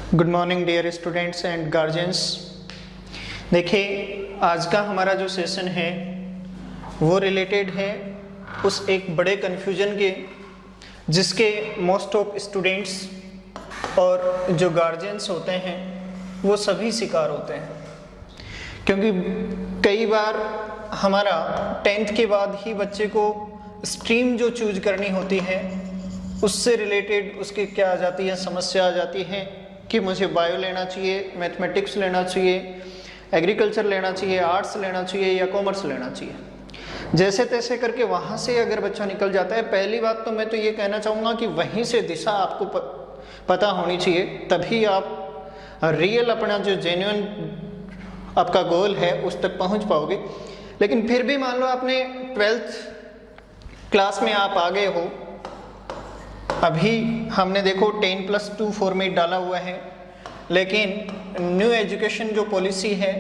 Good morning dear students and guardians. देखिए, आज का हमारा जो सेशन है वो रिलेटेड है उस एक बड़े कन्फ्यूजन के जिसके मोस्ट ऑफ स्टूडेंट्स और जो गार्जियंस होते हैं वो सभी शिकार होते हैं। क्योंकि कई बार हमारा 10th के बाद ही बच्चे को स्ट्रीम जो चूज करनी होती है उससे रिलेटेड उसकी क्या आ जाती है, समस्या आ जाती है कि मुझे बायो लेना चाहिए, मैथमेटिक्स लेना चाहिए, एग्रीकल्चर लेना चाहिए, आर्ट्स लेना चाहिए या कॉमर्स लेना चाहिए। जैसे तैसे करके वहाँ से अगर बच्चा निकल जाता है, पहली बात तो मैं तो ये कहना चाहूँगा कि वहीं से दिशा आपको पता होनी चाहिए, तभी आप रियल अपना जो जेन्युइन आपका गोल है उस तक पहुँच पाओगे। लेकिन फिर भी मान लो आपने 12th क्लास में आप आ गए हो, अभी हमने देखो 10+2 फॉर्मेट डाला हुआ है, लेकिन न्यू एजुकेशन जो पॉलिसी है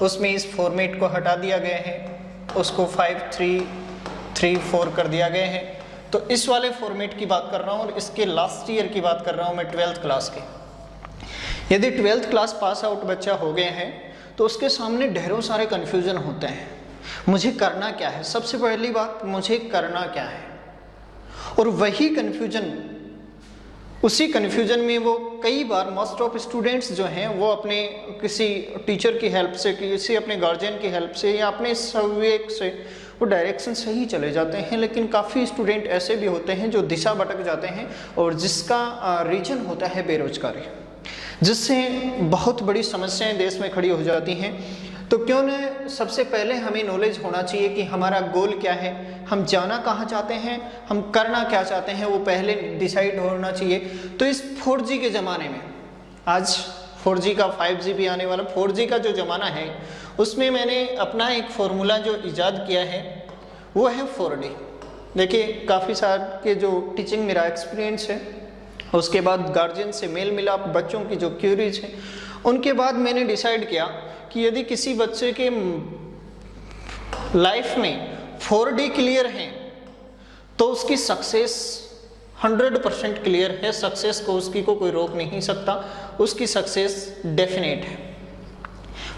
उसमें इस फॉर्मेट को हटा दिया गया है, उसको 5-3-3-4 कर दिया गया है। तो इस वाले फॉर्मेट की बात कर रहा हूँ और इसके लास्ट ईयर की बात कर रहा हूँ मैं 12th क्लास के। यदि 12th क्लास पास आउट बच्चा हो गए हैं तो उसके सामने ढेरों सारे कन्फ्यूजन होते हैं। मुझे करना क्या है, सबसे पहली बात मुझे करना क्या है। और वही कन्फ्यूजन, उसी कन्फ्यूजन में वो कई बार मोस्ट ऑफ स्टूडेंट्स जो हैं वो अपने किसी टीचर की हेल्प से, किसी अपने गार्जियन की हेल्प से या अपने सविवेक से वो डायरेक्शन सही चले जाते हैं। लेकिन काफ़ी स्टूडेंट ऐसे भी होते हैं जो दिशा भटक जाते हैं और जिसका रीजन होता है बेरोजगारी, जिससे बहुत बड़ी समस्याएं देश में खड़ी हो जाती हैं। तो क्यों न सबसे पहले हमें नॉलेज होना चाहिए कि हमारा गोल क्या है, हम जाना कहाँ चाहते हैं, हम करना क्या चाहते हैं, वो पहले डिसाइड होना चाहिए। तो इस 4G के ज़माने में, आज 4G का 5G भी आने वाला, 4G का जो ज़माना है उसमें मैंने अपना एक फॉर्मूला जो इजाद किया है वो है 4D। देखिए, काफ़ी साल के जो टीचिंग मेरा एक्सपीरियंस है, उसके बाद गार्जियन से मेल मिलाप, बच्चों की जो क्यूरीज है, उनके बाद मैंने डिसाइड किया कि यदि किसी बच्चे के लाइफ में 4D क्लियर है तो उसकी सक्सेस 100% क्लियर है। सक्सेस को उसकी को कोई रोक नहीं सकता, उसकी सक्सेस डेफिनेट है।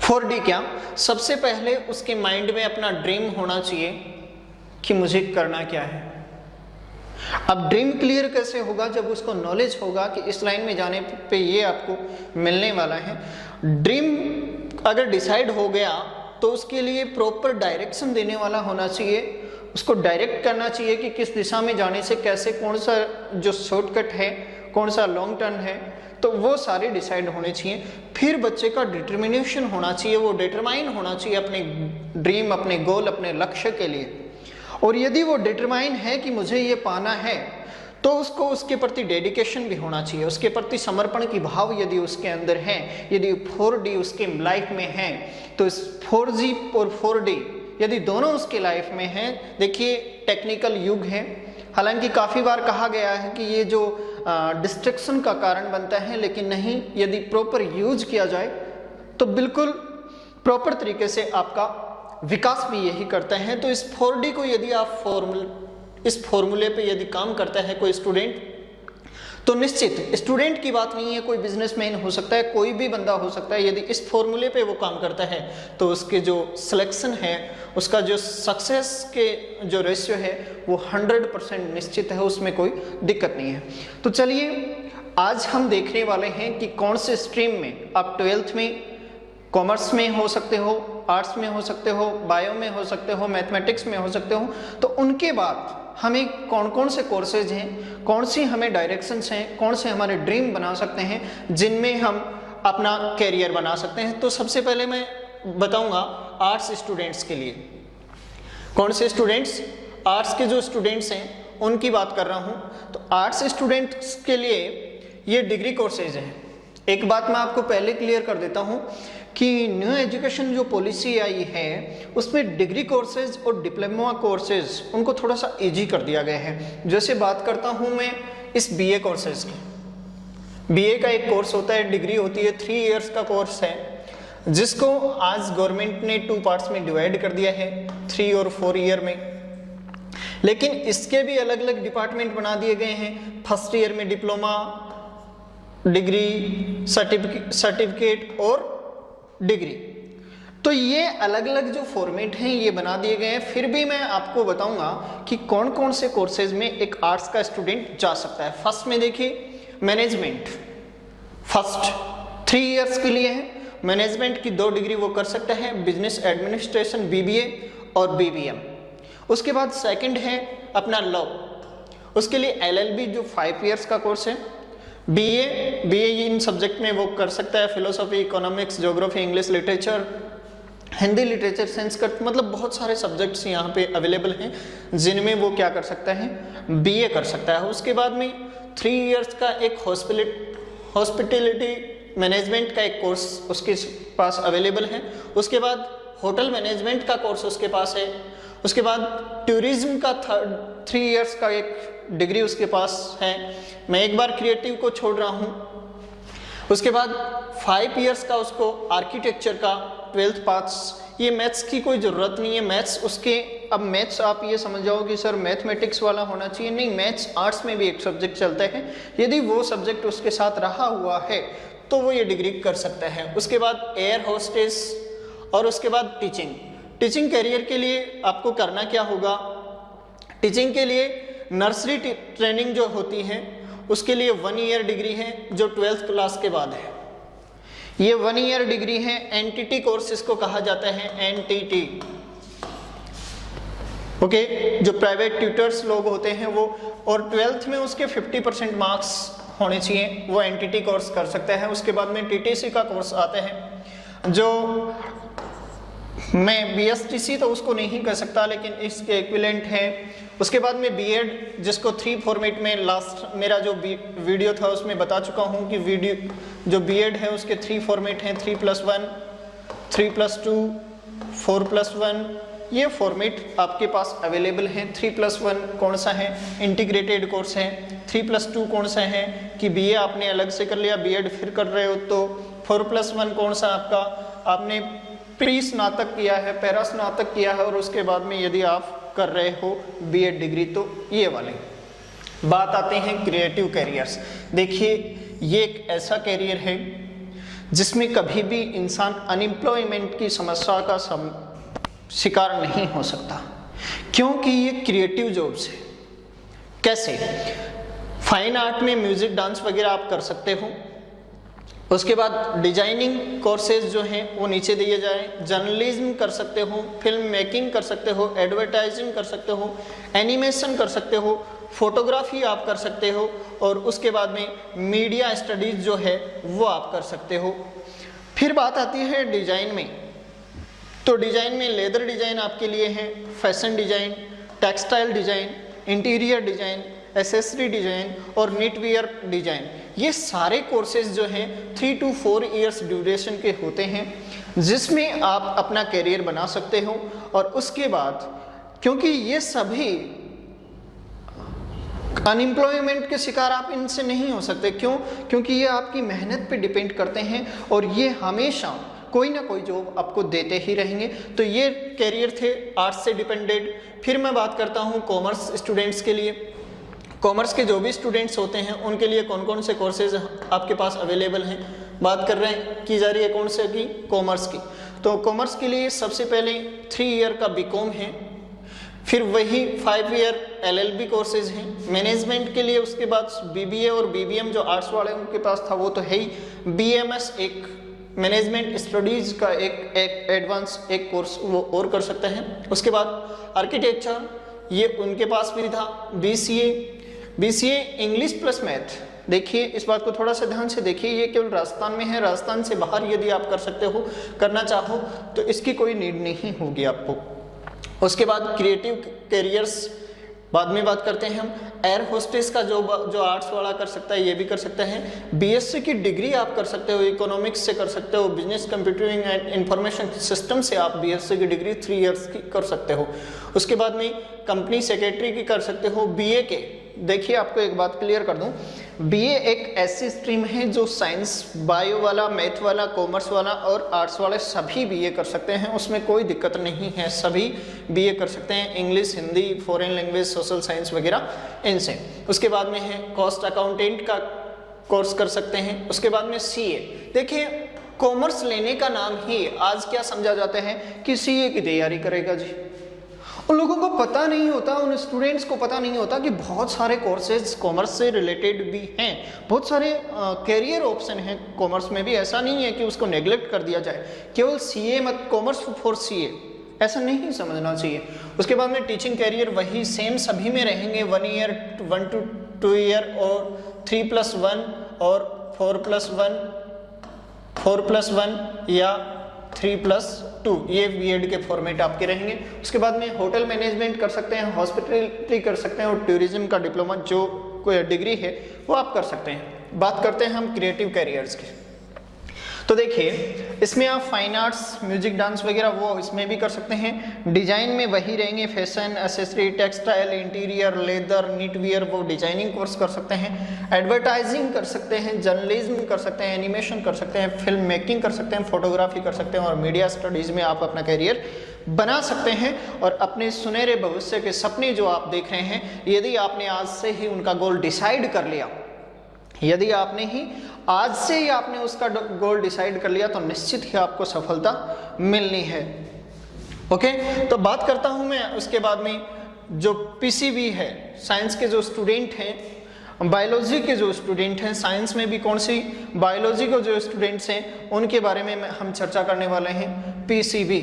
4D क्या, सबसे पहले उसके माइंड में अपना ड्रीम होना चाहिए कि मुझे करना क्या है। अब ड्रीम क्लियर कैसे होगा, जब उसको नॉलेज होगा कि इस लाइन में जाने पे ये आपको मिलने वाला है। ड्रीम अगर डिसाइड हो गया तो उसके लिए प्रॉपर डायरेक्शन देने वाला होना चाहिए, उसको डायरेक्ट करना चाहिए कि किस दिशा में जाने से कैसे, कौन सा जो शॉर्टकट है, कौन सा लॉन्ग टर्न है, तो वो सारे डिसाइड होने चाहिए। फिर बच्चे का डिटर्मिनेशन होना चाहिए, वो डिटरमाइन होना चाहिए अपने ड्रीम, अपने गोल, अपने लक्ष्य के लिए। और यदि वो डिटरमाइन है कि मुझे ये पाना है तो उसको उसके प्रति डेडिकेशन भी होना चाहिए, उसके प्रति समर्पण की भाव यदि उसके अंदर है, यदि 4D उसके लाइफ में है तो इस 4G और 4D यदि दोनों उसके लाइफ में हैं। देखिए, टेक्निकल युग है, हालांकि काफ़ी बार कहा गया है कि ये जो डिस्ट्रैक्शन का कारण बनता है, लेकिन नहीं, यदि प्रॉपर यूज किया जाए तो बिल्कुल प्रॉपर तरीके से आपका विकास भी यही करता है। तो इस 4D को यदि आप इस फॉर्मूले पे यदि काम करता है कोई स्टूडेंट, तो निश्चित स्टूडेंट की बात नहीं है, कोई बिजनेसमैन हो सकता है, कोई भी बंदा हो सकता है, यदि इस फॉर्मूले पे वो काम करता है तो उसके जो सिलेक्शन है, उसका जो सक्सेस के जो रेशियो है वो 100% निश्चित है, उसमें कोई दिक्कत नहीं है। तो चलिए, आज हम देखने वाले हैं कि कौन से स्ट्रीम में आप 12th में, कॉमर्स में हो सकते हो, आर्ट्स में हो सकते हो, बायो में हो सकते हो, मैथमेटिक्स में हो सकते हो, तो उनके बाद हमें कौन कौन से कोर्सेज हैं, कौन सी हमें डायरेक्शंस हैं, कौन से हमारे ड्रीम बना सकते हैं जिनमें हम अपना कैरियर बना सकते हैं। तो सबसे पहले मैं बताऊंगा आर्ट्स स्टूडेंट्स के लिए। कौन से स्टूडेंट्स? आर्ट्स के जो स्टूडेंट्स हैं उनकी बात कर रहा हूँ। तो आर्ट्स स्टूडेंट्स के लिए ये डिग्री कोर्सेज हैं। एक बात मैं आपको पहले क्लियर कर देता हूँ कि न्यू एजुकेशन जो पॉलिसी आई है उसमें डिग्री कोर्सेज और डिप्लोमा कोर्सेज उनको थोड़ा सा इजी कर दिया गया है। जैसे बात करता हूँ मैं इस BA कोर्सेज की। BA का एक कोर्स होता है, डिग्री होती है, 3 इयर्स का कोर्स है, जिसको आज गवर्नमेंट ने 2 पार्ट्स में डिवाइड कर दिया है, 3 और 4 ईयर में। लेकिन इसके भी अलग अलग डिपार्टमेंट बना दिए गए हैं। फर्स्ट ईयर में डिप्लोमा, डिग्री, सर्टिफिकेट और डिग्री। तो ये अलग अलग जो फॉर्मेट हैं ये बना दिए गए हैं। फिर भी मैं आपको बताऊंगा कि कौन कौन से कोर्सेज में एक आर्ट्स का स्टूडेंट जा सकता है। फर्स्ट में देखिए मैनेजमेंट, फर्स्ट 3 इयर्स के लिए है। मैनेजमेंट की 2 डिग्री वो कर सकता है, बिजनेस एडमिनिस्ट्रेशन बीबीए और बीबीएम। उसके बाद सेकंड है अपना लॉ, उसके लिए एलएलबी जो 5 इयर्स का कोर्स है। बीए इन सब्जेक्ट में वो कर सकता है, philosophy, economics, geography, English literature, Hindi literature, Sanskrit, मतलब बहुत सारे सब्जेक्ट्स यहाँ पे अवेलेबल हैं जिनमें वो क्या कर सकता है, बीए कर सकता है। उसके बाद में 3 इयर्स का एक हॉस्पिटैलिटी मैनेजमेंट का एक कोर्स उसके पास अवेलेबल है। उसके बाद होटल मैनेजमेंट का कोर्स उसके पास है। उसके बाद टूरिज्म का 3 इयर्स का एक डिग्री उसके पास है। मैं एक बार क्रिएटिव को छोड़ रहा हूँ। उसके बाद 5 इयर्स का उसको आर्किटेक्चर का 12th पास। ये मैथ्स की कोई ज़रूरत नहीं है, मैथ्स उसके, अब मैथ्स आप ये समझ जाओ कि सर मैथमेटिक्स वाला होना चाहिए, नहीं, मैथ्स आर्ट्स में भी एक सब्जेक्ट चलता है। यदि वो सब्जेक्ट उसके साथ रहा हुआ है तो वो ये डिग्री कर सकता है। उसके बाद एयर होस्टेस और उसके बाद टीचिंग कैरियर के लिए आपको करना क्या होगा, टीचिंग के लिए नर्सरी ट्रेनिंग जो होती है उसके लिए 1 ईयर डिग्री है जो 12th क्लास के बाद है। ये 1 ईयर डिग्री है, एनटीटी कोर्स इसको कहा जाता है, एनटीटी। ओके, जो प्राइवेट ट्यूटर्स लोग होते हैं वो, और 12th में उसके 50% मार्क्स होने चाहिए, वो एनटीटी कोर्स कर सकता है। उसके बाद में टीटीसी का कोर्स आते हैं, जो मैं बीएसटीसी तो उसको नहीं कह सकता लेकिन इसके इक्विवेलेंट है। उसके बाद में बीएड, जिसको 3 फॉर्मेट में लास्ट मेरा जो वीडियो था उसमें बता चुका हूँ कि वीडियो जो बीएड है उसके 3 फॉर्मेट हैं, 3+1, 3+2, 4+1। ये फॉर्मेट आपके पास अवेलेबल हैं। 3+1 कौन सा है, इंटीग्रेटेड कोर्स है। 3+2 कौन सा है कि बीए आपने अलग से कर लिया, बीएड फिर कर रहे हो तो। 4+1 कौन सा आपका, आपने प्री स्नातक किया है, पैरा स्नातक किया है और उसके बाद में यदि आप कर रहे हो बीएड डिग्री, तो ये वाले। बात आते हैं क्रिएटिव कैरियर्स। देखिए ये एक ऐसा कैरियर है जिसमें कभी भी इंसान अनएम्प्लॉयमेंट की समस्या का शिकार नहीं हो सकता, क्योंकि ये क्रिएटिव जॉब्स है। कैसे, फाइन आर्ट में म्यूजिक, डांस वगैरह आप कर सकते हो। उसके बाद डिजाइनिंग कोर्सेज जो हैं वो नीचे दिए जाएं। जर्नलिज्म कर सकते हो, फिल्म मेकिंग कर सकते हो, एडवर्टाइजिंग कर सकते हो, एनिमेशन कर सकते हो, फोटोग्राफी आप कर सकते हो, और उसके बाद में मीडिया स्टडीज जो है वो आप कर सकते हो। फिर बात आती है डिजाइन में, तो डिजाइन में लेदर डिजाइन आपके लिए है, fashion design, textile design, interior design, accessory design और निटवियर डिजाइन। ये सारे कोर्सेज जो हैं 3 to 4 इयर्स ड्यूरेशन के होते हैं, जिसमें आप अपना करियर बना सकते हो। और उसके बाद क्योंकि ये सभी अनएम्प्लॉयमेंट के शिकार आप इनसे नहीं हो सकते, क्यों, क्योंकि ये आपकी मेहनत पे डिपेंड करते हैं और ये हमेशा कोई ना कोई जॉब आपको देते ही रहेंगे। तो ये कैरियर थे आर्ट्स से डिपेंडेड। फिर मैं बात करता हूँ कॉमर्स स्टूडेंट्स के लिए। कॉमर्स के जो भी स्टूडेंट्स होते हैं उनके लिए कौन कौन से कोर्सेज आपके पास अवेलेबल हैं, बात कर रहे हैं, की जा रही है कौन से की, कॉमर्स की। तो कॉमर्स के लिए सबसे पहले 3 ईयर का बीकॉम है, फिर वही 5 ईयर एलएलबी कोर्सेज हैं। मैनेजमेंट के लिए उसके बाद बीबीए और बीबीएम जो आर्ट्स वाले उनके पास था वो तो है ही। बीएमएस एक मैनेजमेंट स्टडीज का एक एडवांस एक कोर्स वो और कर सकते हैं। उसके बाद आर्किटेक्चर ये उनके पास भी था। BCA English plus math. देखिए इस बात को थोड़ा सा ध्यान से देखिए, ये केवल राजस्थान में है, राजस्थान से बाहर यदि आप कर सकते हो, करना चाहो तो इसकी कोई नीड नहीं होगी आपको। उसके बाद क्रिएटिव कैरियर्स बाद में बात करते हैं हम। एयर होस्टेस का जो आर्ट्स वाला कर सकता है ये भी कर सकता है। बीएससी की डिग्री आप कर सकते हो, इकोनॉमिक्स से कर सकते हो, बिजनेस कंप्यूटरिंग एंड इंफॉर्मेशन सिस्टम से आप बीएससी की डिग्री 3 इयर्स की कर सकते हो। उसके बाद में कंपनी सेक्रेटरी की कर सकते हो। बीए के, देखिए आपको एक बात क्लियर कर दूं, बीए एक ऐसी स्ट्रीम है जो साइंस, बायो वाला, मैथ वाला, कॉमर्स वाला और आर्ट्स वाले सभी बीए कर सकते हैं, उसमें कोई दिक्कत नहीं है, सभी बीए कर सकते हैं। English, Hindi, foreign language, social science वगैरह इनसे। उसके बाद में है कॉस्ट अकाउंटेंट का कोर्स कर सकते हैं। उसके बाद में सीए, देखिए कॉमर्स लेने का नाम ही आज क्या समझा जाता है कि सीए की तैयारी करेगा जी। उन लोगों को पता नहीं होता, उन स्टूडेंट्स को पता नहीं होता कि बहुत सारे कोर्सेज कॉमर्स से रिलेटेड भी हैं, बहुत सारे कैरियर ऑप्शन हैं कॉमर्स में भी। ऐसा नहीं है कि उसको नेग्लेक्ट कर दिया जाए, केवल सीए मत कॉमर्स फॉर सीए ऐसा नहीं समझना चाहिए। उसके बाद में टीचिंग कैरियर वही सेम सभी में रहेंगे, 1 ईयर 1 to 2 ईयर और 3+1 और 4+1 या 3+2, ये बीएड के फॉर्मेट आपके रहेंगे। उसके बाद में होटल मैनेजमेंट कर सकते हैं, हॉस्पिटलिटी कर सकते हैं और टूरिज्म का डिप्लोमा जो कोई डिग्री है वो आप कर सकते हैं। बात करते हैं हम क्रिएटिव कैरियर्स की। तो देखिए इसमें आप फाइन आर्ट्स, म्यूजिक, डांस वगैरह वो इसमें भी कर सकते हैं। डिजाइन में वही रहेंगे, fashion, accessory, textile, interior, leather, knitwear, वो डिजाइनिंग कोर्स कर सकते हैं। एडवर्टाइजिंग कर सकते हैं, जर्नलिज्म कर सकते हैं, एनिमेशन कर सकते हैं, फिल्म मेकिंग कर सकते हैं, फोटोग्राफी कर सकते हैं और मीडिया स्टडीज में आप अपना करियर बना सकते हैं। और अपने सुनहरे भविष्य के सपने जो आप देख रहे हैं, यदि आपने आज से ही उनका गोल डिसाइड कर लिया, यदि आपने ही आज से ही आपने उसका गोल डिसाइड कर लिया, तो निश्चित ही आपको सफलता मिलनी है। ओके, तो बात करता हूं मैं उसके बाद में जो पीसीबी है, साइंस के जो स्टूडेंट हैं, बायोलॉजी के जो स्टूडेंट हैं, साइंस में भी कौन सी बायोलॉजी के जो स्टूडेंट्स हैं उनके बारे में हम चर्चा करने वाले हैं। पीसीबी,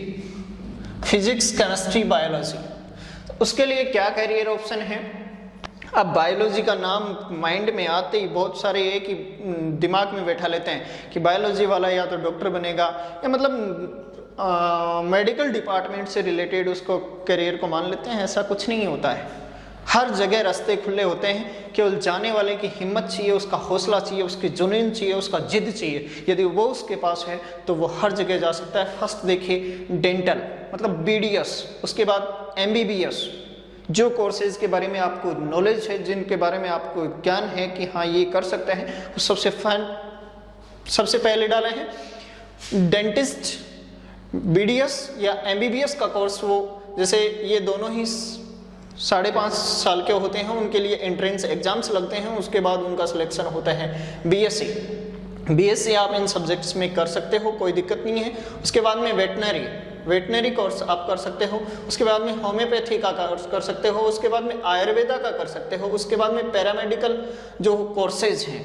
फिजिक्स, केमिस्ट्री, बायोलॉजी, उसके लिए क्या कैरियर ऑप्शन है। अब बायोलॉजी का नाम माइंड में आते ही बहुत सारे एक ही दिमाग में बैठा लेते हैं कि बायोलॉजी वाला या तो डॉक्टर बनेगा या मतलब मेडिकल डिपार्टमेंट से रिलेटेड उसको करियर को मान लेते हैं। ऐसा कुछ नहीं होता है, हर जगह रास्ते खुले होते हैं, केवल जाने वाले की हिम्मत चाहिए, उसका हौसला चाहिए, उसकी जुनून चाहिए, उसका जिद चाहिए। यदि वो उसके पास है तो वो हर जगह जा सकता है। फर्स्ट देखिए डेंटल मतलब बीडीएस, उसके बाद एमबीबीएस, जो कोर्सेज के बारे में आपको नॉलेज है, जिनके बारे में आपको ज्ञान है कि हाँ ये कर सकते हैं, वो सबसे पहले डाले हैं डेंटिस्ट, बीडीएस या एमबीबीएस का कोर्स। वो जैसे ये दोनों ही 5.5 साल के होते हैं, उनके लिए एंट्रेंस एग्जाम्स लगते हैं, उसके बाद उनका सिलेक्शन होता है। बीएससी आप इन सब्जेक्ट्स में कर सकते हो, कोई दिक्कत नहीं है। उसके बाद में वेटनरी कोर्स आप कर सकते हो। उसके बाद में होम्योपैथी का कोर्स कर सकते हो। उसके बाद में आयुर्वेदा का कर सकते हो। उसके बाद में पैरामेडिकल जो कोर्सेज हैं,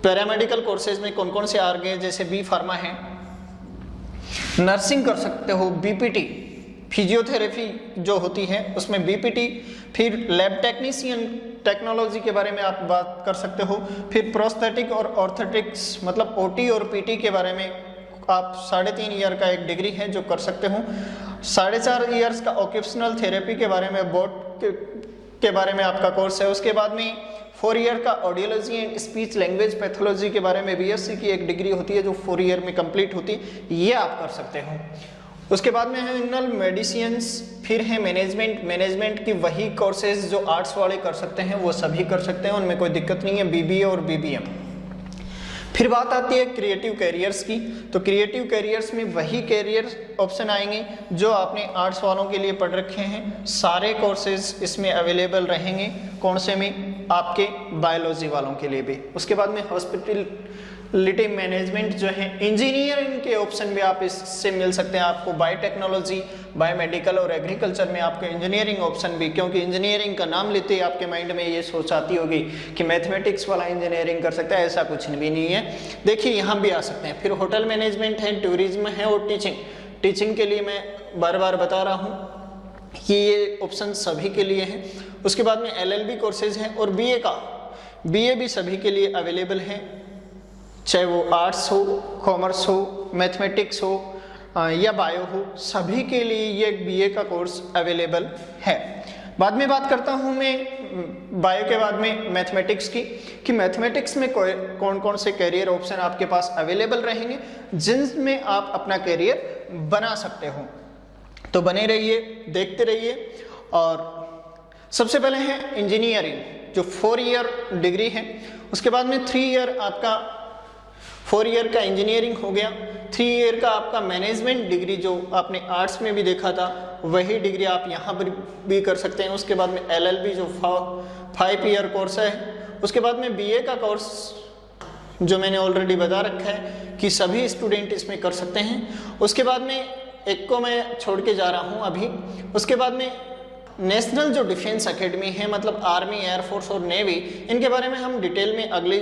पैरामेडिकल कोर्सेज में कौन कौन से आ गए, जैसे बी फार्मा है, नर्सिंग कर सकते हो, बीपीटी, फिजियोथेरेपी जो होती है उसमें बीपीटी, फिर लैब टेक्नीशियन, टेक्नोलॉजी के बारे में आप बात कर सकते हो, फिर प्रोस्थेटिक और ऑर्थोटिक्स मतलब ओटी और पीटी के बारे में आप 3.5 ईयर का एक डिग्री है जो कर सकते हो। 4.5 ईयर्स का ऑक्यूपेशनल थेरेपी के बारे में, बोर्ड के बारे में आपका कोर्स है। उसके बाद में 4 ईयर का audiology and speech language pathology के बारे में बीएससी की एक डिग्री होती है जो 4 ईयर में कंप्लीट होती है, ये आप कर सकते हो। उसके बाद में है जनरल मेडिसिन्स, फिर है मैनेजमेंट की वही कोर्सेज जो आर्ट्स वाले कर सकते हैं वो सभी कर सकते हैं, उनमें कोई दिक्कत नहीं है, बीबीए और बीबीएम। फिर बात आती है क्रिएटिव कैरियर्स की, तो क्रिएटिव कैरियर्स में वही कैरियर ऑप्शन आएंगे जो आपने आर्ट्स वालों के लिए पढ़ रखे हैं। सारे कोर्सेज इसमें अवेलेबल रहेंगे, कौन से में, आपके बायोलॉजी वालों के लिए भी। उसके बाद में हॉस्पिटलिटी मैनेजमेंट जो है, इंजीनियरिंग के ऑप्शन भी आप इससे मिल सकते हैं आपको। बायोटेक्नोलॉजी, बायोमेडिकल और एग्रीकल्चर में आपको इंजीनियरिंग ऑप्शन भी, क्योंकि इंजीनियरिंग का नाम लेते ही आपके माइंड में ये सोच आती होगी कि मैथमेटिक्स वाला इंजीनियरिंग कर सकता है, ऐसा कुछ भी नहीं है। देखिए यहाँ भी आ सकते हैं। फिर होटल मैनेजमेंट है, टूरिज्म है और टीचिंग के लिए मैं बार बार बता रहा हूँ कि ये ऑप्शन सभी के लिए हैं। उसके बाद में एलएलबी कोर्सेज हैं और बीए भी सभी के लिए अवेलेबल है, चाहे वो आर्ट्स हो, कॉमर्स हो, मैथमेटिक्स हो या बायो हो, सभी के लिए ये बीए का कोर्स अवेलेबल है। बाद में बात करता हूँ मैं बायो के बाद में मैथमेटिक्स की, कि मैथमेटिक्स में कौन कौन से करियर ऑप्शन आपके पास अवेलेबल रहेंगे जिनमें आप अपना करियर बना सकते हो। तो बने रहिए, देखते रहिए। और सबसे पहले है इंजीनियरिंग जो 4 ईयर डिग्री है। उसके बाद में 3 ईयर आपका 4 ईयर का इंजीनियरिंग हो गया, 3 ईयर का आपका मैनेजमेंट डिग्री जो आपने आर्ट्स में भी देखा था वही डिग्री आप यहाँ पर भी कर सकते हैं। उसके बाद में एलएलबी जो 5 ईयर कोर्स है उसके बाद में बीए का कोर्स जो मैंने ऑलरेडी बता रखा है कि सभी स्टूडेंट इसमें कर सकते हैं। उसके बाद में एक को मैं छोड़ के जा रहा हूँ अभी। उसके बाद में नेशनल जो डिफेंस एकेडमी है, मतलब आर्मी, एयरफोर्स और नेवी, इनके बारे में हम डिटेल में अगले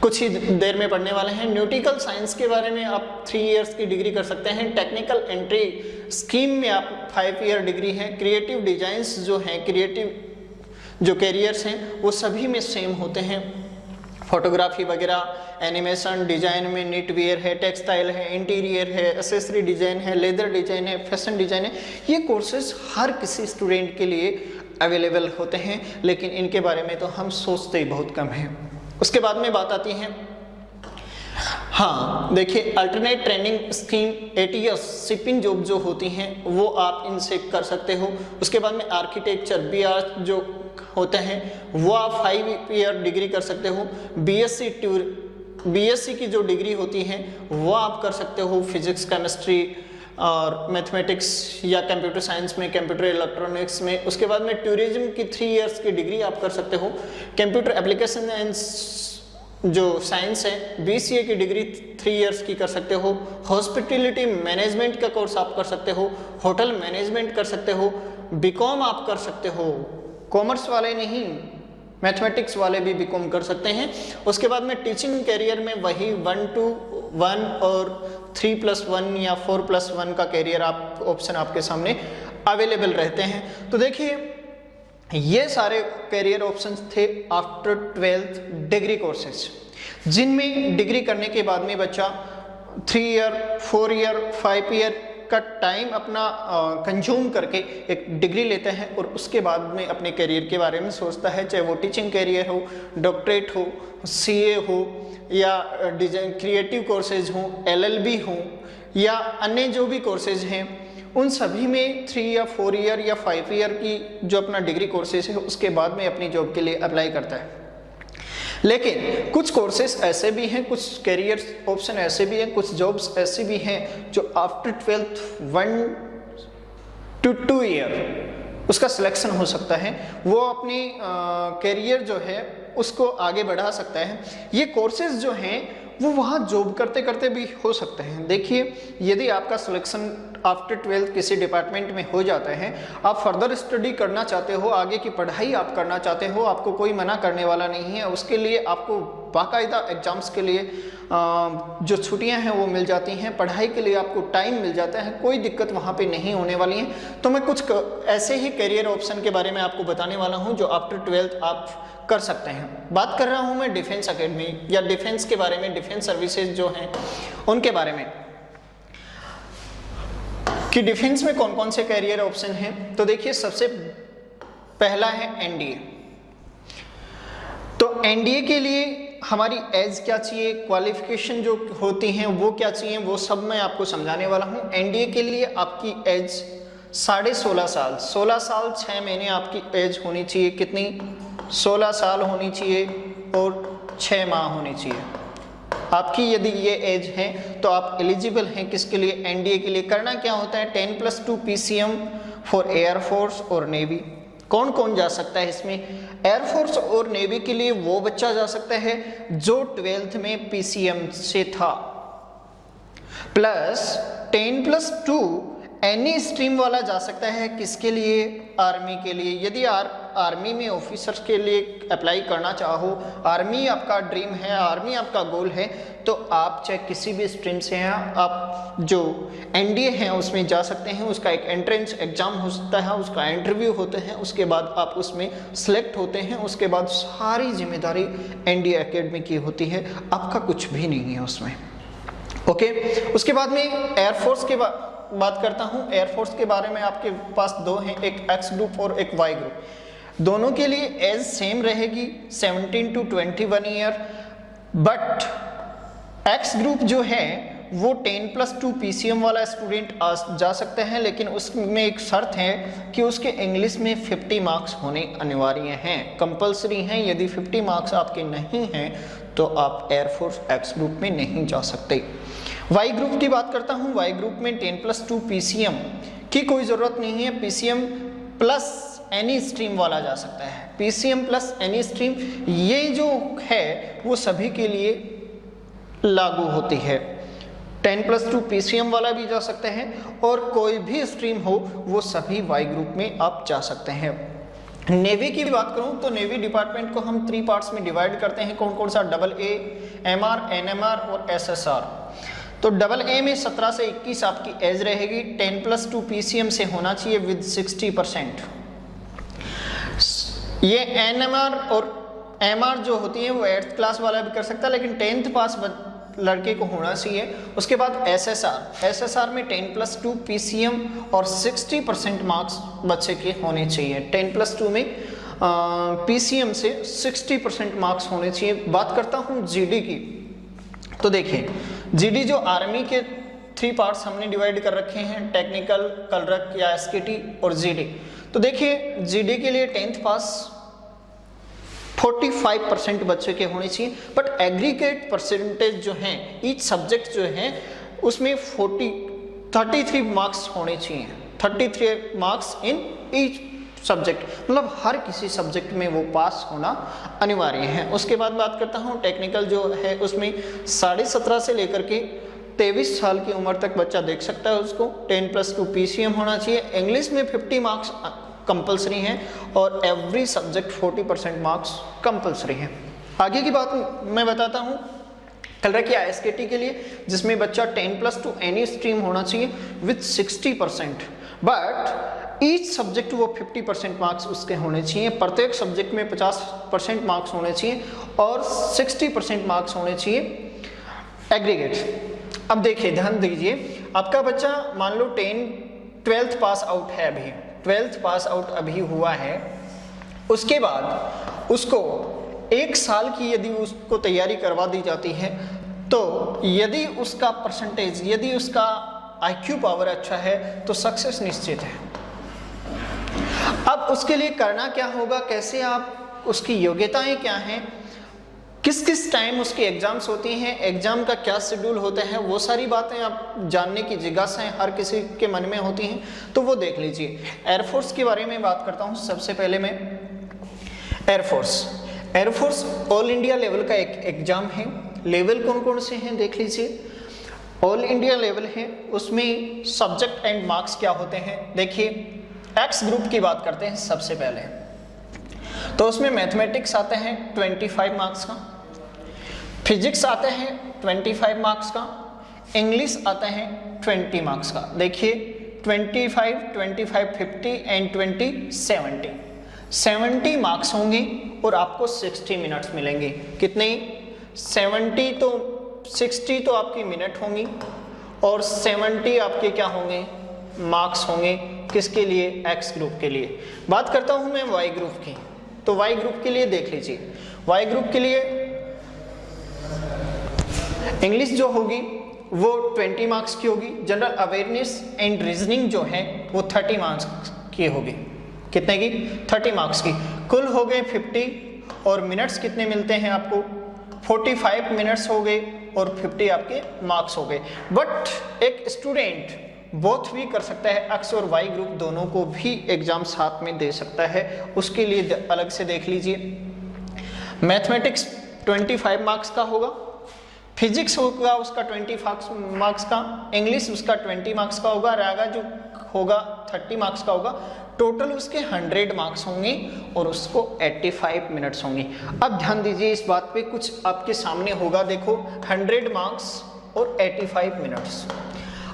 कुछ ही देर में पढ़ने वाले हैं। न्यूटिकल साइंस के बारे में आप 3 इयर्स की डिग्री कर सकते हैं। टेक्निकल एंट्री स्कीम में आप 5 ईयर डिग्री है। क्रिएटिव डिजाइंस जो हैं, क्रिएटिव जो कैरियर्स हैं वो सभी में सेम होते हैं। फोटोग्राफी वगैरह, एनिमेशन डिजाइन में नीट वियर है, टेक्सटाइल है, इंटीरियर है, एसेसरी डिजाइन है, लेदर डिजाइन है, फैशन डिजाइन है। ये कोर्सेज हर किसी स्टूडेंट के लिए अवेलेबल होते हैं, लेकिन इनके बारे में तो हम सोचते ही बहुत कम हैं। उसके बाद में बात आती है, हाँ देखिए, alternate training scheme, ATS shipping job जो होती हैं वो आप इनसे कर सकते हो। उसके बाद में आर्किटेक्चर, BR जो होते हैं वो आप 5 ईयर डिग्री कर सकते हो। BSc की जो डिग्री होती है वो आप कर सकते हो फिजिक्स, केमिस्ट्री और मैथमेटिक्स या कंप्यूटर साइंस में, कंप्यूटर इलेक्ट्रॉनिक्स में। उसके बाद में टूरिज्म की 3 इयर्स की डिग्री आप कर सकते हो। कंप्यूटर एप्लीकेशन एंड जो साइंस है, BCA की डिग्री 3 इयर्स की कर सकते हो। हॉस्पिटैलिटी मैनेजमेंट का कोर्स आप कर सकते हो। होटल मैनेजमेंट कर सकते हो। BCom आप कर सकते हो। कॉमर्स वाले नहीं, मैथमेटिक्स वाले भी BCom कर सकते हैं। उसके बाद में टीचिंग कैरियर में वही 1 to 1 और 3+1 या 4+1 का कैरियर आप ऑप्शन आपके सामने अवेलेबल रहते हैं। तो देखिए, ये सारे कैरियर ऑप्शंस थे आफ्टर 12th डिग्री कोर्सेज, जिनमें डिग्री करने के बाद में बच्चा 3 ईयर, 4 ईयर, 5 ईयर का टाइम अपना कंज्यूम करके एक डिग्री लेता है और उसके बाद में अपने करियर के बारे में सोचता है, चाहे वो टीचिंग करियर हो, डॉक्टरेट हो, CA हो या डिजाइन क्रिएटिव कोर्सेज हो, LLB हो या अन्य जो भी कोर्सेज हैं, उन सभी में 3 या 4 ईयर या 5 ईयर की जो अपना डिग्री कोर्सेज है उसके बाद में अपनी जॉब के लिए अप्लाई करता है। लेकिन कुछ कोर्सेज ऐसे भी हैं, कुछ कैरियर ऑप्शन ऐसे भी हैं, कुछ जॉब्स ऐसे भी हैं जो आफ्टर 12th 1 to 2 ईयर उसका सिलेक्शन हो सकता है। वो अपनी कैरियर जो है उसको आगे बढ़ा सकता है। ये कोर्सेज जो हैं वो वहाँ जॉब करते करते भी हो सकते हैं। देखिए, यदि आपका सिलेक्शन आफ्टर 12th किसी डिपार्टमेंट में हो जाता है, आप फर्दर स्टडी करना चाहते हो, आगे की पढ़ाई आप करना चाहते हो, आपको कोई मना करने वाला नहीं है। उसके लिए आपको बाकायदा एग्जाम्स के लिए जो छुट्टियां हैं वो मिल जाती हैं, पढ़ाई के लिए आपको टाइम मिल जाता है, कोई दिक्कत वहाँ पे नहीं होने वाली है। तो मैं कुछ ऐसे ही करियर ऑप्शन के बारे में आपको बताने वाला हूँ जो आफ्टर 12th आप कर सकते हैं। बात कर रहा हूँ मैं डिफेंस एकेडमी या डिफेंस के बारे में, डिफेंस सर्विसेज जो हैं उनके बारे में कि डिफेंस में कौन कौन से कैरियर ऑप्शन हैं। तो देखिए, सबसे पहला है NDA। तो NDA के लिए हमारी एज क्या चाहिए, क्वालिफिकेशन जो होती हैं वो क्या चाहिए, वो सब मैं आपको समझाने वाला हूँ। NDA के लिए आपकी एज 16.5 साल, 16 साल 6 महीने आपकी एज होनी चाहिए। कितनी? 16 साल होनी चाहिए और 6 माह होनी चाहिए आपकी। यदि ये एज है तो आप एलिजिबल हैं किसके लिए? NDA के लिए। करना क्या होता है? 10+2 PCM फॉर एयरफोर्स और नेवी। कौन कौन जा सकता है इसमें? एयरफोर्स और नेवी के लिए वो बच्चा जा सकता है जो 12th में PCM से था, प्लस 10+2 एनी स्ट्रीम वाला जा सकता है। किसके लिए? आर्मी के लिए। यदि आर्मी में ऑफिसर्स के लिए अप्लाई करना चाहो, आर्मी आपका ड्रीम है, आर्मी आपका गोल है, तो आप चाहे किसी भी स्ट्रीम से हैं, आप जो NDA है उसमें जा सकते हैं। उसका एक एंट्रेंस एग्जाम होता है, उसका इंटरव्यू होते हैं, उसके बाद आप उसमें सेलेक्ट होते हैं। उसके बाद सारी जिम्मेदारी NDA एकेडमी की होती है, आपका कुछ भी नहीं है उसमें। ओके, उसके बाद में एयरफोर्स के बात करता हूँ। एयरफोर्स के बारे में आपके पास 2 हैं, एक X ग्रुप और एक Y ग्रुप। दोनों के लिए एज सेम रहेगी 17 to 21 year, but X group जो है वो 10+2 PCM वाला स्टूडेंट जा सकते हैं, लेकिन उसमें एक शर्त है कि उसके इंग्लिश में 50 मार्क्स होने अनिवार्य हैं, कंपलसरी हैं। यदि 50 मार्क्स आपके नहीं हैं तो आप एयरफोर्स X ग्रुप में नहीं जा सकते। Y ग्रुप की बात करता हूँ। Y ग्रुप में 10+2 PCM की कोई ज़रूरत नहीं है। PCM प्लस एनी स्ट्रीम वाला जा सकता है। PCM प्लस एनी स्ट्रीम ये जो है वो सभी के लिए लागू होती है। 10+2 PCM वाला भी जा सकते हैं और कोई भी स्ट्रीम हो वो सभी वाई ग्रुप में आप जा सकते हैं। नेवी की बात करूं तो नेवी डिपार्टमेंट को हम 3 पार्ट्स में डिवाइड करते हैं। कौन कौन सा? AA, MR, NMR और SSR। तो AA में 17 से 21 आपकी एज रहेगी। 10+2 PCM से होना चाहिए विद 60%। ये NMR और MR जो होती है वो 8th क्लास वाला भी कर सकता है, लेकिन 10th पास लड़के को होना चाहिए। उसके बाद SSR में 10+2 PCM और 60% मार्क्स बच्चे के होने चाहिए। 10+2 में PCM से 60% मार्क्स होने चाहिए। बात करता हूँ GD की, तो देखिए GD जो आर्मी के 3 पार्ट्स हमने डिवाइड कर रखे हैं, टेक्निकल, कलरक या SKT और GD। तो देखिए GD के लिए 10th पास 45% बच्चे के होने चाहिए, बट एग्रीगेट परसेंटेज जो हैं ईच सब्जेक्ट जो है उसमें 33 मार्क्स होने चाहिए। 33 मार्क्स इन ईच सब्जेक्ट, मतलब हर किसी सब्जेक्ट में वो पास होना अनिवार्य है। उसके बाद बात करता हूँ टेक्निकल जो है उसमें 17.5 से लेकर के 23 साल की उम्र तक बच्चा देख सकता है। उसको 10+2 PCM होना चाहिए। इंग्लिश में 50 मार्क्स कंपलसरी हैं और एवरी सब्जेक्ट 40% मार्क्स कंपलसरी हैं। आगे की बात मैं बताता हूँ कलरक या SKT के लिए, जिसमें बच्चा 10+2 एनी स्ट्रीम होना चाहिए विथ 60%, बट ईच सब्जेक्ट वो 50% मार्क्स उसके होने चाहिए। प्रत्येक सब्जेक्ट में 50% मार्क्स होने चाहिए और 60% मार्क्स होने चाहिए एग्रीगेट। अब देखिए ध्यान दीजिए, आपका बच्चा मान लो 12th पास आउट है, अभी 12th पास आउट अभी हुआ है। उसके बाद उसको 1 साल की यदि उसको तैयारी करवा दी जाती है, तो यदि उसका परसेंटेज, यदि उसका IQ पावर अच्छा है तो सक्सेस निश्चित है। अब उसके लिए करना क्या होगा, कैसे आप, उसकी योग्यताएं क्या हैं, किस किस टाइम उसकी एग्जाम्स होती हैं, एग्जाम का क्या शेड्यूल होता है, वो सारी बातें आप जानने की जिज्ञासाएं हर किसी के मन में होती हैं, तो वो देख लीजिए। एयरफोर्स के बारे में बात करता हूँ सबसे पहले मैं। एयरफोर्स ऑल इंडिया लेवल का एक एग्जाम है। लेवल कौन कौन से हैं देख लीजिए। ऑल इंडिया लेवल है, उसमें सब्जेक्ट एंड मार्क्स क्या होते हैं देखिए। एक्स ग्रुप की बात करते हैं सबसे पहले, तो उसमें मैथमेटिक्स आते हैं 25 मार्क्स का, फिजिक्स आते हैं 25 मार्क्स का, इंग्लिश आता है 20 मार्क्स का। देखिए 25, 25, 50 एंड 20, 70 मार्क्स होंगे और आपको 60 मिनट्स मिलेंगे। कितने? 60 तो आपकी मिनट होंगी और 70 आपके क्या होंगे? मार्क्स होंगे। किसके लिए? एक्स ग्रुप के लिए। बात करता हूं मैं वाई ग्रुप की, तो वाई ग्रुप के लिए देख लीजिए। वाई ग्रुप के लिए इंग्लिश जो होगी वो 20 मार्क्स की होगी। जनरल अवेयरनेस एंड रीजनिंग जो है वो 30 मार्क्स की होगी। कितने की? 30 मार्क्स की। कुल हो गए 50 और मिनट्स कितने मिलते हैं आपको? 45 मिनट्स हो गए और 50 आपके मार्क्स हो गए। बट एक स्टूडेंट बोथ भी कर सकता है, एक्स और वाई ग्रुप दोनों को भी एग्जाम साथ में दे सकता है, उसके लिए अलग से देख लीजिए। मैथमेटिक्स 25 मार्क्स का होगा, फिजिक्स होगा उसका 20 मार्क्स का, इंग्लिश उसका 20 मार्क्स का होगा, रागा जो होगा 30 मार्क्स का होगा। टोटल उसके 100 मार्क्स होंगे और उसको 85 मिनट्स होंगे। अब ध्यान दीजिए इस बात पे, कुछ आपके सामने होगा, देखो 100 मार्क्स और 85 मिनट्स।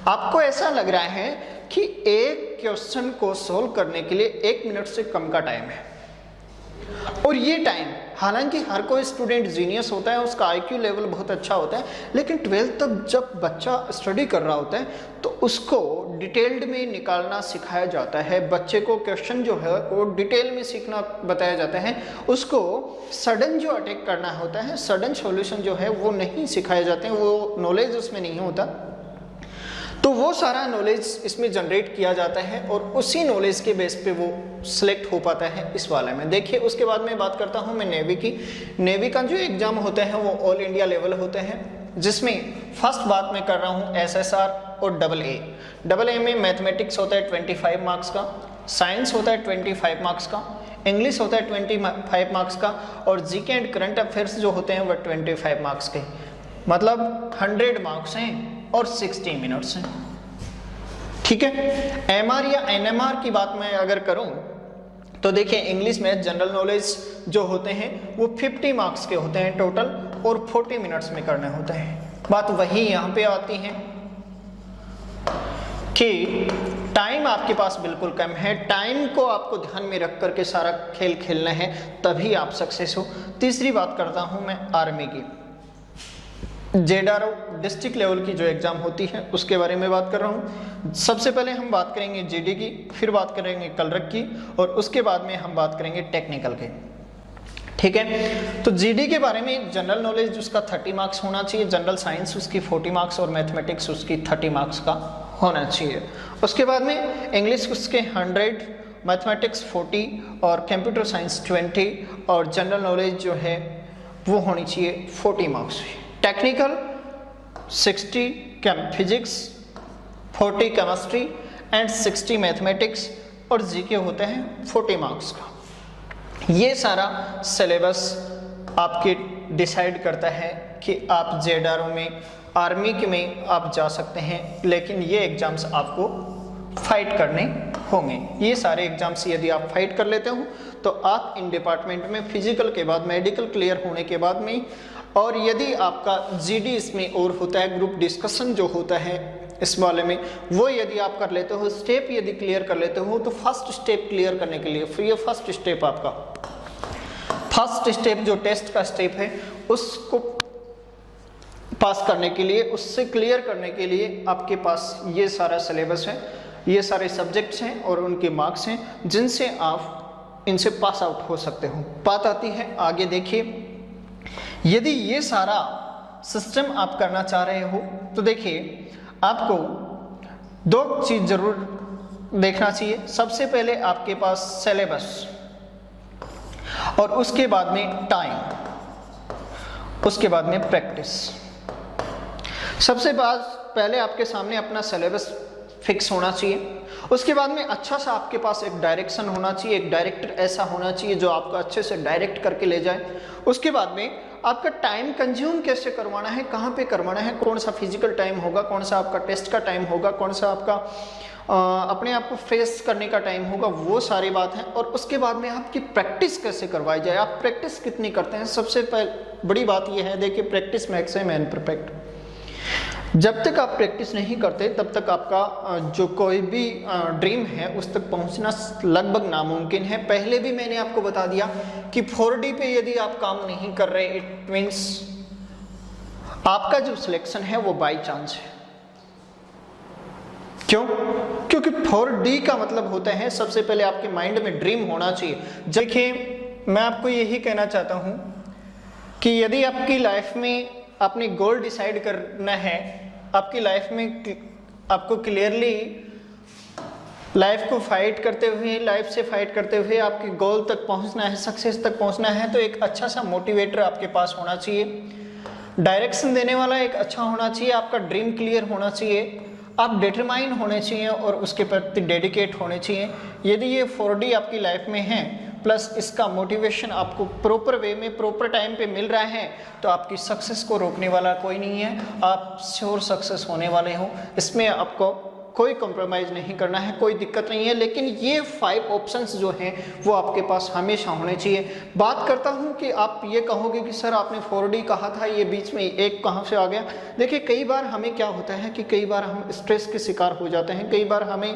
आपको ऐसा लग रहा है कि एक क्वेश्चन को सोल्व करने के लिए 1 मिनट से कम का टाइम है, और ये टाइम, हालांकि हर कोई स्टूडेंट जीनियस होता है, उसका IQ लेवल बहुत अच्छा होता है, लेकिन 12th तक जब बच्चा स्टडी कर रहा होता है तो उसको डिटेल्ड में निकालना सिखाया जाता है। बच्चे को क्वेश्चन जो है वो डिटेल में सीखना बताया जाता है। उसको सडन जो अटैक करना होता है, सडन सॉल्यूशन जो है वो नहीं सिखाए जाते हैं, वो नॉलेज उसमें नहीं होता। तो वो सारा नॉलेज इसमें जनरेट किया जाता है और उसी नॉलेज के बेस पे वो सिलेक्ट हो पाता है इस वाले में। देखिए उसके बाद में बात करता हूँ मैं नेवी की। नेवी का जो एग्जाम होते हैं वो ऑल इंडिया लेवल होते हैं, जिसमें फर्स्ट बात मैं कर रहा हूँ SSR और AA। AA में मैथमेटिक्स होता है 25 मार्क्स का, साइंस होता है 25 मार्क्स का, इंग्लिश होता है 25 मार्क्स का, और जीके एंड करंट अफेयर्स जो होते हैं वह 25 मार्क्स के, मतलब 100 मार्क्स हैं और 60 मिनट्स हैं। ठीक है। एमआर या एनएमआर की बात मैं अगर करूं तो देखिए इंग्लिश में जनरल नॉलेज जो होते हैं वो 50 मार्क्स के होते हैं टोटल, और 40 मिनट्स में करने होते हैं। बात वही यहाँ पे आती है कि टाइम आपके पास बिल्कुल कम है, टाइम को आपको ध्यान में रख करके सारा खेल खेलना है, तभी आप सक्सेस हो। तीसरी बात करता हूं मैं आर्मी की, जेडआरओ डिस्ट्रिक्ट लेवल की जो एग्जाम होती है उसके बारे में बात कर रहा हूँ। सबसे पहले हम बात करेंगे जीडी की, फिर बात करेंगे कलरक की, और उसके बाद में हम बात करेंगे टेक्निकल के। ठीक है। तो जीडी के बारे में जनरल नॉलेज उसका 30 मार्क्स होना चाहिए, जनरल साइंस उसकी 40 मार्क्स और मैथमेटिक्स उसकी 30 मार्क्स का होना चाहिए। उसके बाद में इंग्लिश उसके 100, मैथमेटिक्स 40 और कंप्यूटर साइंस 20 और जनरल नॉलेज जो है वो होनी चाहिए 40 marks. Technical 60 physics, 40 chemistry and 60 mathematics, और जीके होते हैं 40 मार्क्स का। ये सारा सिलेबस आपके डिसाइड करता है कि आप जेडआरओ में, आर्मी के में आप जा सकते हैं, लेकिन ये एग्जाम्स आपको फाइट करने होंगे। ये सारे एग्जाम्स यदि आप फाइट कर लेते हो तो आप इन डिपार्टमेंट में फिजिकल के बाद, मेडिकल क्लियर होने के बाद में, और यदि आपका जीडी इसमें और होता है, ग्रुप डिस्कशन जो होता है इस वाले में, वो यदि आप कर लेते हो, स्टेप यदि क्लियर कर लेते हो, तो फर्स्ट स्टेप क्लियर करने के लिए, फिर ये फर्स्ट स्टेप आपका, फर्स्ट स्टेप जो टेस्ट का स्टेप है उसको पास करने के लिए, उससे क्लियर करने के लिए आपके पास ये सारा सिलेबस है, ये सारे सब्जेक्ट्स हैं और उनके मार्क्स हैं, जिनसे आप इनसे पास आउट हो सकते हो। बात आती है आगे, देखिए यदि ये सारा सिस्टम आप करना चाह रहे हो तो देखिए आपको 2 चीज जरूर देखना चाहिए। सबसे पहले आपके पास सिलेबस, और उसके बाद में टाइम, उसके बाद में प्रैक्टिस। सबसे पहले आपके सामने अपना सिलेबस फिक्स होना चाहिए, उसके बाद में अच्छा सा आपके पास एक डायरेक्शन होना चाहिए, एक डायरेक्टर ऐसा होना चाहिए जो आपको अच्छे से डायरेक्ट करके ले जाए। उसके बाद में आपका टाइम कंज्यूम कैसे करवाना है, कहाँ पे करवाना है, कौन सा फिजिकल टाइम होगा, कौन सा आपका टेस्ट का टाइम होगा, कौन सा आपका अपने आप को फेस करने का टाइम होगा, वो सारी बात है। और उसके बाद में आपकी प्रैक्टिस कैसे करवाई जाए, आप प्रैक्टिस कितनी करते हैं। सबसे बड़ी बात यह है, देखिए प्रैक्टिस मैक्स है मैन परफेक्ट। जब तक आप प्रैक्टिस नहीं करते तब तक आपका जो कोई भी ड्रीम है उस तक पहुंचना लगभग नामुमकिन है। पहले भी मैंने आपको बता दिया कि 4D पे यदि आप काम नहीं कर रहे, इट मीन्स आपका जो सिलेक्शन है वो बाय चांस है। क्यों? क्योंकि 4D का मतलब होता है सबसे पहले आपके माइंड में ड्रीम होना चाहिए। देखिए मैं आपको यही कहना चाहता हूं कि यदि आपकी लाइफ में आपने गोल डिसाइड करना है, आपकी लाइफ में आपको क्लियरली लाइफ को फाइट करते हुए, लाइफ से फाइट करते हुए आपके गोल तक पहुंचना है, सक्सेस तक पहुंचना है, तो एक अच्छा सा मोटिवेटर आपके पास होना चाहिए, डायरेक्शन देने वाला एक अच्छा होना चाहिए, आपका ड्रीम क्लियर होना चाहिए, आप डिटरमाइन होने चाहिए और उसके प्रति डेडिकेट होने चाहिए। यदि ये 4D आपकी लाइफ में है प्लस इसका मोटिवेशन आपको प्रॉपर वे में प्रॉपर टाइम पे मिल रहा है, तो आपकी सक्सेस को रोकने वाला कोई नहीं है, आप श्योर सक्सेस होने वाले हो। इसमें आपको कोई कॉम्प्रोमाइज़ नहीं करना है, कोई दिक्कत नहीं है। लेकिन ये 5 ऑप्शंस जो हैं वो आपके पास हमेशा होने चाहिए। बात करता हूँ कि आप ये कहोगे कि सर आपने 4D कहा था, ये बीच में एक कहाँ से आ गया। देखिए कई बार हमें क्या होता है कि कई बार हम स्ट्रेस के शिकार हो जाते हैं, कई बार हमें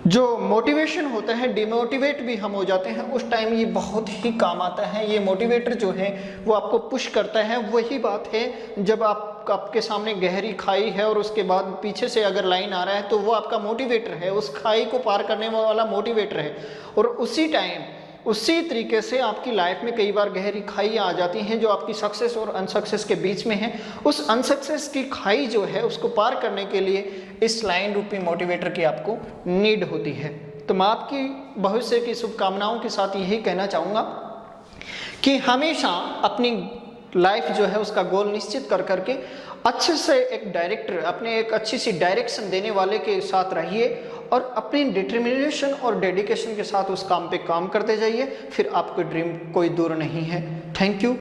जो मोटिवेशन होता है डिमोटिवेट भी हम हो जाते हैं। उस टाइम ये बहुत ही काम आता है, ये मोटिवेटर जो है वो आपको पुश करता है। वही बात है जब आपके सामने गहरी खाई है और उसके बाद पीछे से अगर लाइन आ रहा है तो वो आपका मोटिवेटर है, उस खाई को पार करने वाला मोटिवेटर है। और उसी टाइम उसी तरीके से आपकी लाइफ में कई बार गहरी खाई आ जाती हैं जो आपकी सक्सेस और अनसक्सेस के बीच में है। उस अनसक्सेस की खाई जो है उसको पार करने के लिए इस लाइन रूपी मोटिवेटर की आपको नीड होती है। तो मैं आपकी भविष्य की शुभकामनाओं के साथ यही कहना चाहूँगा कि हमेशा अपनी लाइफ जो है उसका गोल निश्चित कर करके अच्छे से एक डायरेक्टर, अपने एक अच्छी सी डायरेक्शन देने वाले के साथ रहिए और अपनी डिटर्मिनेशन और डेडिकेशन के साथ उस काम पे काम करते जाइए, फिर आपकी ड्रीम कोई दूर नहीं है। Thank you.